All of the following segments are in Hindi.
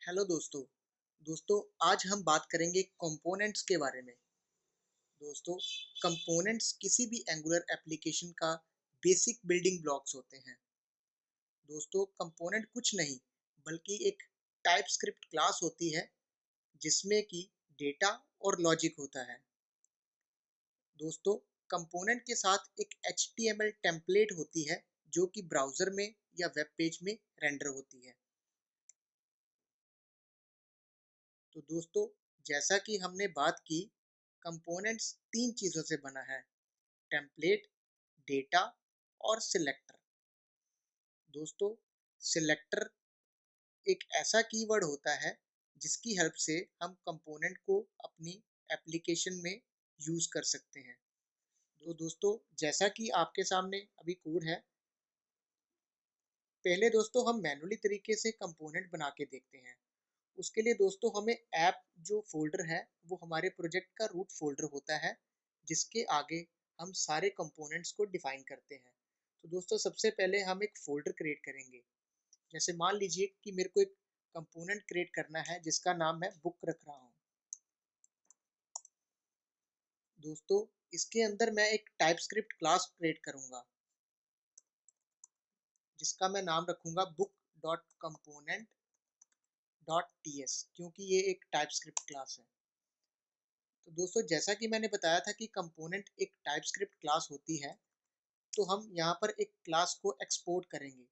हेलो दोस्तों। आज हम बात करेंगे कंपोनेंट्स के बारे में। दोस्तों, कंपोनेंट्स किसी भी एंगुलर एप्लीकेशन का बेसिक बिल्डिंग ब्लॉक्स होते हैं। दोस्तों, कंपोनेंट कुछ नहीं बल्कि एक टाइप स्क्रिप्ट क्लास होती है जिसमें कि डेटा और लॉजिक होता है। दोस्तों, कंपोनेंट के साथ एक HTML टेम्पलेट होती है जो कि ब्राउज़र में या वेब पेज में रेंडर होती है। तो दोस्तों, जैसा कि हमने बात की, कंपोनेंट्स तीन चीज़ों से बना है: टेम्पलेट, डेटा और सिलेक्टर। दोस्तों, सिलेक्टर एक ऐसा कीवर्ड होता है जिसकी हेल्प से हम कंपोनेंट को अपनी एप्लीकेशन में यूज़ कर सकते हैं। तो दोस्तों, जैसा कि आपके सामने अभी कोड है, पहले दोस्तों हम मैन्युअली तरीके से कंपोनेंट बना के देखते हैं। उसके लिए दोस्तों हमें ऐप जो फ़ोल्डर है, वो हमारे प्रोजेक्ट का रूट फ़ोल्डर होता है, जिसके आगे हम सारे कंपोनेंट्स को डिफ़ाइन करते हैं। तो दोस्तों सबसे पहले हम एक फ़ोल्डर क्रिएट करेंगे। जैसे मान लीजिए कि मेरे को एक कंपोनेंट क्रिएट करना है जिसका नाम मैं बुक रख रहा हूँ। दोस्तों, इसके अंदर मैं एक टाइपस्क्रिप्ट क्लास क्रिएट करूँगा, जिसका मैं नाम रखूँगा book.component.ts, क्योंकि ये एक टाइपस्क्रिप्ट क्लास है। तो दोस्तों, जैसा कि मैंने बताया था कि कंपोनेंट एक टाइपस्क्रिप्ट क्लास होती है, तो हम यहाँ पर एक क्लास को एक्सपोर्ट करेंगे।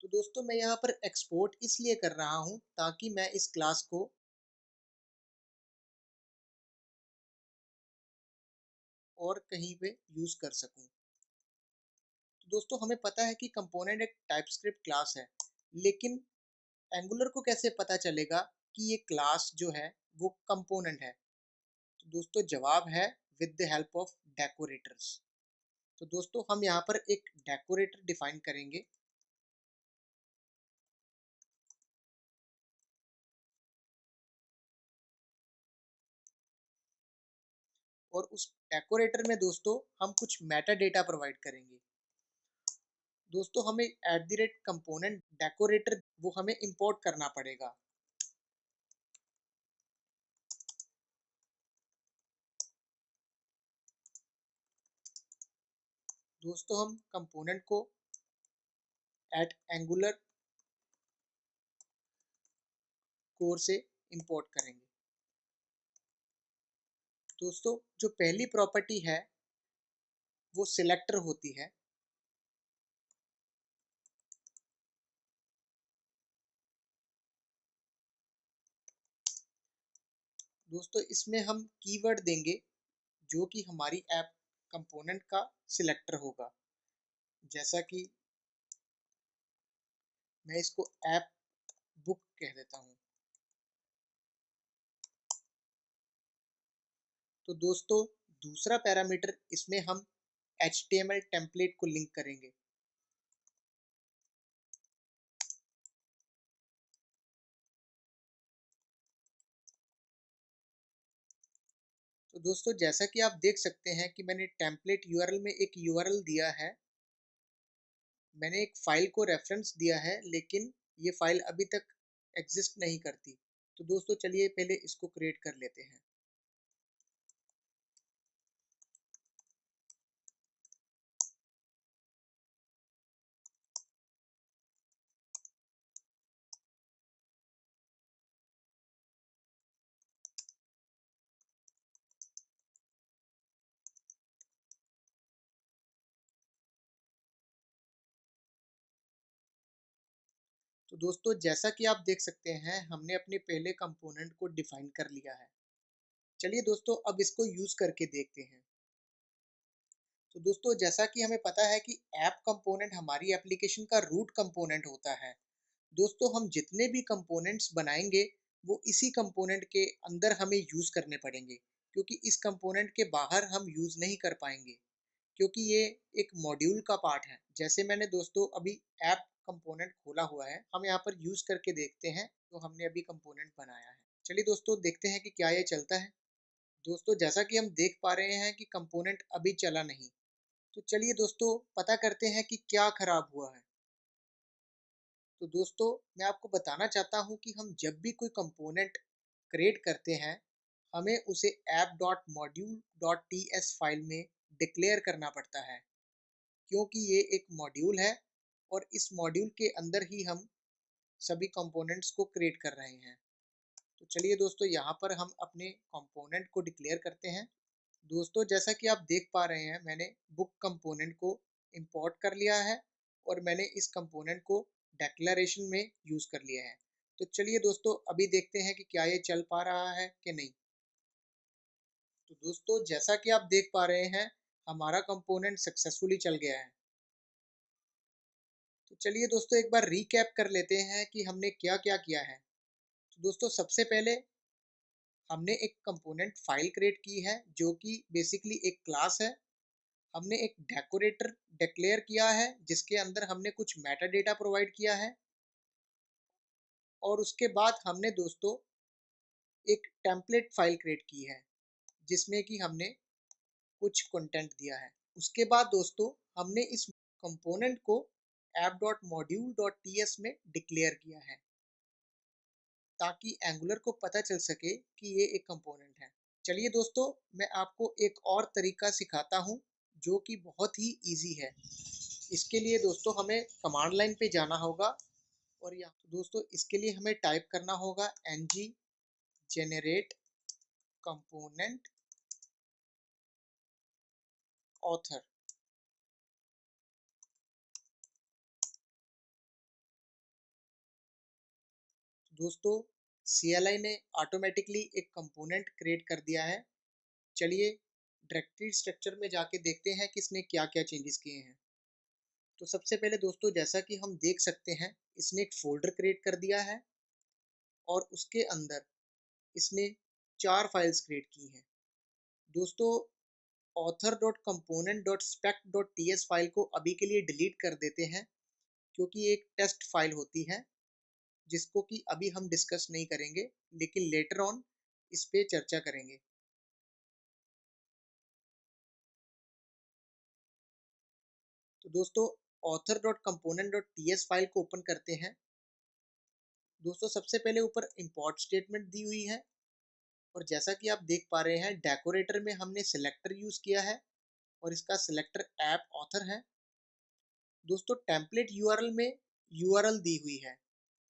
तो दोस्तों, मैं यहाँ पर एक्सपोर्ट इसलिए कर रहा हूँ ताकि मैं इस क्लास को और कहीं पे यूज़ कर सकूँ। तो दोस्तों, हमें पता है कि कंपोनेंट एक टाइपस्क्रिप्ट क्लास है, लेकिन एंगुलर को कैसे पता चलेगा कि ये क्लास जो है वो कंपोनेंट है? तो दोस्तों, जवाब है with the help of decorators. तो दोस्तों, हम यहाँ पर एक डेकोरेटर डिफाइन करेंगे। और उस डेकोरेटर में दोस्तों हम कुछ मेटा डेटा प्रोवाइड करेंगे। दोस्तों, हमें at the rate component decorator वो हमें इंपोर्ट करना पड़ेगा। दोस्तों, हम कंपोनेंट को एट एंगुलर कोर से इंपोर्ट करेंगे। दोस्तों, जो पहली प्रॉपर्टी है वो सिलेक्टर होती है। दोस्तों, इसमें हम कीवर्ड देंगे जो कि हमारी ऐप कंपोनेंट का सिलेक्टर होगा। जैसा कि मैं इसको ऐप बुक कह देता हूँ। तो दोस्तों, दूसरा पैरामीटर इसमें हम HTML टेम्पलेट को लिंक करेंगे। तो दोस्तों, जैसा कि आप देख सकते हैं कि मैंने टेम्पलेट यूआरएल में एक यूआरएल दिया है। मैंने एक फ़ाइल को रेफ़रेंस दिया है, लेकिन ये फ़ाइल अभी तक एग्ज़िस्ट नहीं करती। तो दोस्तों, चलिए पहले इसको क्रिएट कर लेते हैं। तो दोस्तों, जैसा कि आप देख सकते हैं, हमने अपने पहले कंपोनेंट को डिफ़ाइन कर लिया है। चलिए दोस्तों, अब इसको यूज़ करके देखते हैं। तो दोस्तों, जैसा कि हमें पता है कि ऐप कंपोनेंट हमारी एप्लीकेशन का रूट कंपोनेंट होता है। दोस्तों, हम जितने भी कंपोनेंट्स बनाएँगे, वो इसी कंपोनेंट के अंदर हमें यूज़ करने पड़ेंगे, क्योंकि इस कंपोनेंट के बाहर हम यूज़ नहीं कर पाएँगे, क्योंकि ये एक मॉड्यूल का पार्ट है। जैसे मैंने दोस्तों अभी ऐप कंपोनेंट खोला हुआ है, हम यहाँ पर यूज़ करके देखते हैं, जो हमने अभी कंपोनेंट बनाया है। चलिए दोस्तों, देखते हैं कि क्या ये चलता है। दोस्तों जैसा कि हम देख पा रहे हैं कि कंपोनेंट अभी चला नहीं। तो चलिए दोस्तों पता करते हैं कि क्या खराब हुआ है। तो दोस्तों मैं आपको बताना चाहता हूँ कि हम जब भी कोई कंपोनेंट क्रिएट करते हैं, हमें उसे app.module.ts फाइल में डिक्लेयर करना पड़ता है, क्योंकि ये एक मॉड्यूल है और इस मॉड्यूल के अंदर ही हम सभी कंपोनेंट्स को क्रिएट कर रहे हैं। तो चलिए दोस्तों यहाँ पर हम अपने कंपोनेंट को डिक्लेयर करते हैं। दोस्तों जैसा कि आप देख पा रहे हैं, मैंने बुक कंपोनेंट को इंपोर्ट कर लिया है और मैंने इस कंपोनेंट को डेक्लरेशन में यूज़ कर लिया है। तो चलिए दोस्तों अभी देखते हैं कि क्या ये चल पा रहा है कि नहीं। तो दोस्तों जैसा कि आप देख पा रहे हैं, हमारा कंपोनेंट सक्सेसफुली चल गया है। तो चलिए दोस्तों एक बार रीकैप कर लेते हैं कि हमने क्या-क्या किया है। तो दोस्तों सबसे पहले हमने एक कंपोनेंट फाइल क्रिएट की है जो कि बेसिकली एक क्लास है। हमने एक डेकोरेटर डिक्लेयर किया है जिसके अंदर हमने कुछ मेटा डेटा प्रोवाइड किया है और उसके बाद हमने दोस्तों एक टेम्पलेट फाइल क्रिएट की है जिसमें कि हमने कुछ कंटेंट दिया है। उसके बाद दोस्तों हमने इस कंपोनेंट को app.module.ts में डिक्लेयर किया है ताकि एंगुलर को पता चल सके कि ये एक कंपोनेंट है। चलिए दोस्तों मैं आपको एक और तरीका सिखाता हूँ जो कि बहुत ही इजी है। इसके लिए दोस्तों हमें कमांड लाइन पे जाना होगा और यहाँ तो दोस्तों इसके लिए हमें टाइप करना होगा ng generate component author। दोस्तों CLI ने ऑटोमेटिकली एक कंपोनेंट क्रिएट कर दिया है। चलिए डायरेक्टरी स्ट्रक्चर में जाके देखते हैं कि इसने क्या क्या चेंजेस किए हैं। तो सबसे पहले दोस्तों जैसा कि हम देख सकते हैं, इसने एक फोल्डर क्रिएट कर दिया है और उसके अंदर इसने 4 फाइल्स क्रिएट की हैं। दोस्तों author.component.spec.ts फाइल को अभी के लिए डिलीट कर देते हैं क्योंकि ये एक टेस्ट फाइल होती है जिसको कि अभी हम डिस्कस नहीं करेंगे, लेकिन लेटर ऑन इस पे चर्चा करेंगे। तो दोस्तों author.component.ts फाइल को ओपन करते हैं। दोस्तों सबसे पहले ऊपर इंपोर्ट स्टेटमेंट दी हुई है और जैसा कि आप देख पा रहे हैं डेकोरेटर में हमने सिलेक्टर यूज़ किया है और इसका सिलेक्टर ऐप ऑथर है। दोस्तों टेम्पलेट यूआरएल में यूआरएल दी हुई है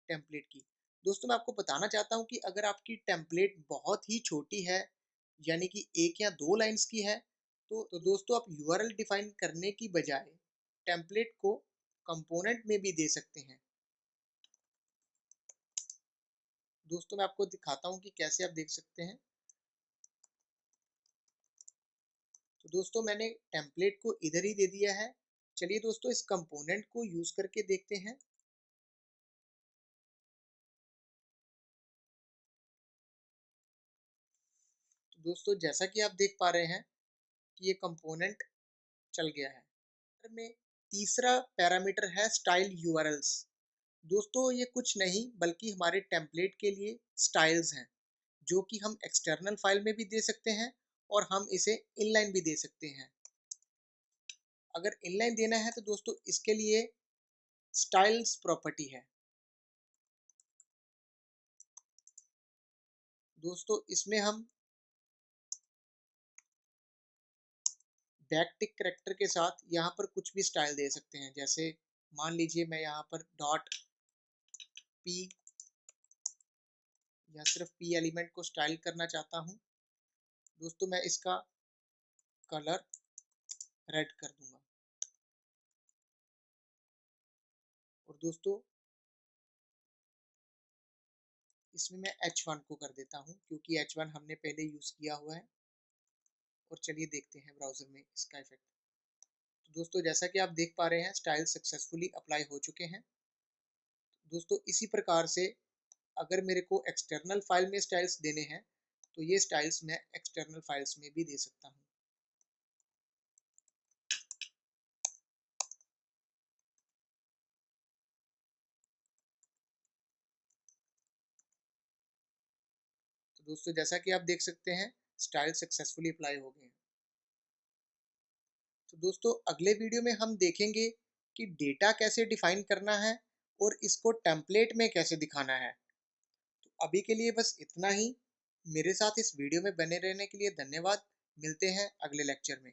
टेम्पलेट की। दोस्तों मैं आपको बताना चाहता हूँ कि अगर आपकी टेम्पलेट बहुत ही छोटी है, यानी कि 1 या 2 लाइन्स की है, तो दोस्तों आप यूआरएल डिफाइन करने की बजाय टेम्पलेट को कंपोनेंट में भी दे सकते हैं। दोस्तों मैं आपको दिखाता हूँ कि कैसे आप देख सकते हैं। तो दोस्तों मैंने टेम्पलेट को इधर ही दे दिया है। चलिए दोस्तों इस कंपोनेंट को यूज़ करके देखते हैं। तो दोस्तों जैसा कि आप देख पा रहे हैं कि ये कंपोनेंट चल गया है। में तीसरा पैरामीटर है स्टाइल यूआरएल्स। दोस्तों ये कुछ नहीं बल्कि हमारे टेम्पलेट के लिए स्टाइल्स हैं जो कि हम एक्सटर्नल फाइल में भी दे सकते हैं और हम इसे इनलाइन भी दे सकते हैं। अगर इनलाइन देना है तो दोस्तों इसके लिए स्टाइल्स प्रॉपर्टी है। दोस्तों इसमें हम बैकटिक करैक्टर के साथ यहाँ पर कुछ भी स्टाइल दे सकते हैं। जैसे मान लीजिए मैं यहाँ पर डॉट पी या सिर्फ पी एलिमेंट को स्टाइल करना चाहता हूँ। दोस्तों मैं इसका कलर रेड कर दूंगा और दोस्तों इसमें मैं H1 को कर देता हूँ क्योंकि H1 हमने पहले यूज़ किया हुआ है। और चलिए देखते हैं ब्राउज़र में इसका इफेक्ट। तो दोस्तों जैसा कि आप देख पा रहे हैं स्टाइल सक्सेसफुली अप्लाई हो चुके हैं। दोस्तों इसी प्रकार से अगर मेरे को एक्सटर्नल फाइल में स्टाइल्स देने हैं तो ये स्टाइल्स मैं एक्सटर्नल फाइल्स में भी दे सकता हूँ। तो दोस्तों जैसा कि आप देख सकते हैं स्टाइल सक्सेसफुली अप्लाई हो गए हैं। तो दोस्तों अगले वीडियो में हम देखेंगे कि डेटा कैसे डिफाइन करना है और इसको टेम्पलेट में कैसे दिखाना है। तो अभी के लिए बस इतना ही। मेरे साथ इस वीडियो में बने रहने के लिए धन्यवाद। मिलते हैं अगले लेक्चर में।